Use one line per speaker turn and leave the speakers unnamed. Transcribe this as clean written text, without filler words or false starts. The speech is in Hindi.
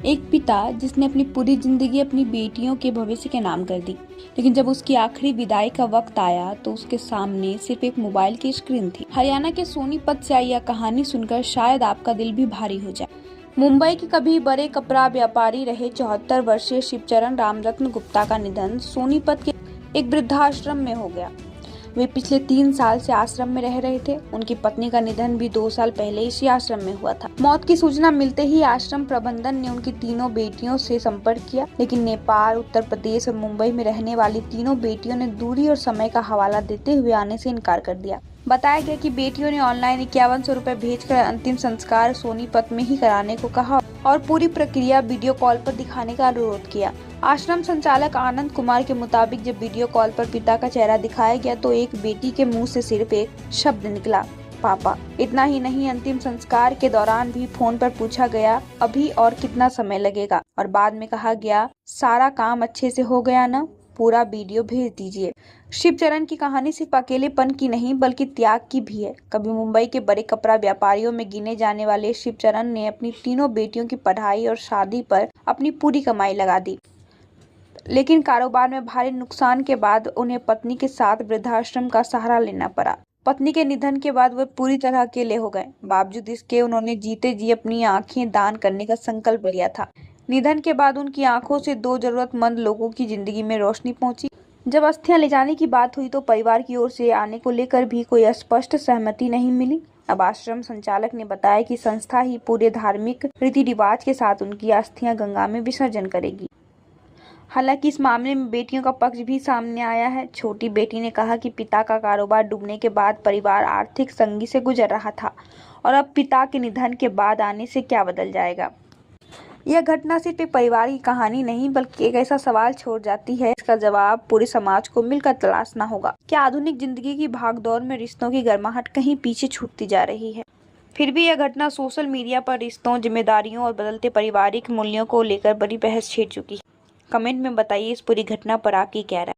एक पिता जिसने अपनी पूरी जिंदगी अपनी बेटियों के भविष्य के नाम कर दी, लेकिन जब उसकी आखिरी विदाई का वक्त आया तो उसके सामने सिर्फ एक मोबाइल की स्क्रीन थी। हरियाणा के सोनीपत से आई यह कहानी सुनकर शायद आपका दिल भी भारी हो जाए। मुंबई के कभी बड़े कपड़ा व्यापारी रहे 74 वर्षीय शिवचरण रामरत्न गुप्ता का निधन सोनीपत के एक वृद्धाश्रम में हो गया। वे पिछले 3 साल से आश्रम में रह रहे थे। उनकी पत्नी का निधन भी 2 साल पहले इसी आश्रम में हुआ था। मौत की सूचना मिलते ही आश्रम प्रबंधन ने उनकी तीनों बेटियों से संपर्क किया, लेकिन नेपाल, उत्तर प्रदेश और मुंबई में रहने वाली तीनों बेटियों ने दूरी और समय का हवाला देते हुए आने से इनकार कर दिया। बताया गया कि बेटियों ने ऑनलाइन 5100 रुपए भेजकर अंतिम संस्कार सोनीपत में ही कराने को कहा और पूरी प्रक्रिया वीडियो कॉल पर दिखाने का अनुरोध किया। आश्रम संचालक आनंद कुमार के मुताबिक जब वीडियो कॉल पर पिता का चेहरा दिखाया गया तो एक बेटी के मुंह से सिर्फ एक शब्द निकला, पापा। इतना ही नहीं, अंतिम संस्कार के दौरान भी फोन पर पूछा गया अभी और कितना समय लगेगा, और बाद में कहा गया सारा काम अच्छे से हो गया ना, पूरा वीडियो भेज दीजिए। शिवचरण की कहानी सिर्फ अकेलेपन की नहीं बल्कि त्याग की भी है। कभी मुंबई के बड़े कपड़ा व्यापारियों में गिने जाने वाले शिवचरण ने अपनी तीनों बेटियों की पढ़ाई और शादी पर अपनी पूरी कमाई लगा दी, लेकिन कारोबार में भारी नुकसान के बाद उन्हें पत्नी के साथ वृद्धाश्रम का सहारा लेना पड़ा। पत्नी के निधन के बाद वे पूरी तरह अकेले हो गए। बावजूद इसके उन्होंने जीते जी अपनी आंखें दान करने का संकल्प लिया था। निधन के बाद उनकी आंखों से 2 जरूरतमंद लोगों की जिंदगी में रोशनी पहुंची। जब अस्थियां ले जाने की बात हुई तो परिवार की ओर से आने को लेकर भी कोई स्पष्ट सहमति नहीं मिली। अब आश्रम संचालक ने बताया कि संस्था ही पूरे धार्मिक रीति रिवाज के साथ उनकी अस्थियां गंगा में विसर्जन करेगी। हालांकि इस मामले में बेटियों का पक्ष भी सामने आया है। छोटी बेटी ने कहा कि पिता का कारोबार डूबने के बाद परिवार आर्थिक तंगी से गुजर रहा था और अब पिता के निधन के बाद आने से क्या बदल जाएगा। यह घटना सिर्फ एक परिवार की कहानी नहीं बल्कि एक ऐसा सवाल छोड़ जाती है इसका जवाब पूरे समाज को मिलकर तलाशना होगा। क्या आधुनिक जिंदगी की भागदौड़ में रिश्तों की गर्माहट कहीं पीछे छूटती जा रही है? फिर भी यह घटना सोशल मीडिया पर रिश्तों, जिम्मेदारियों और बदलते पारिवारिक मूल्यों को लेकर बड़ी बहस छेड़ चुकी है। कमेंट में बताइए इस पूरी घटना पर आपकी क्या राय।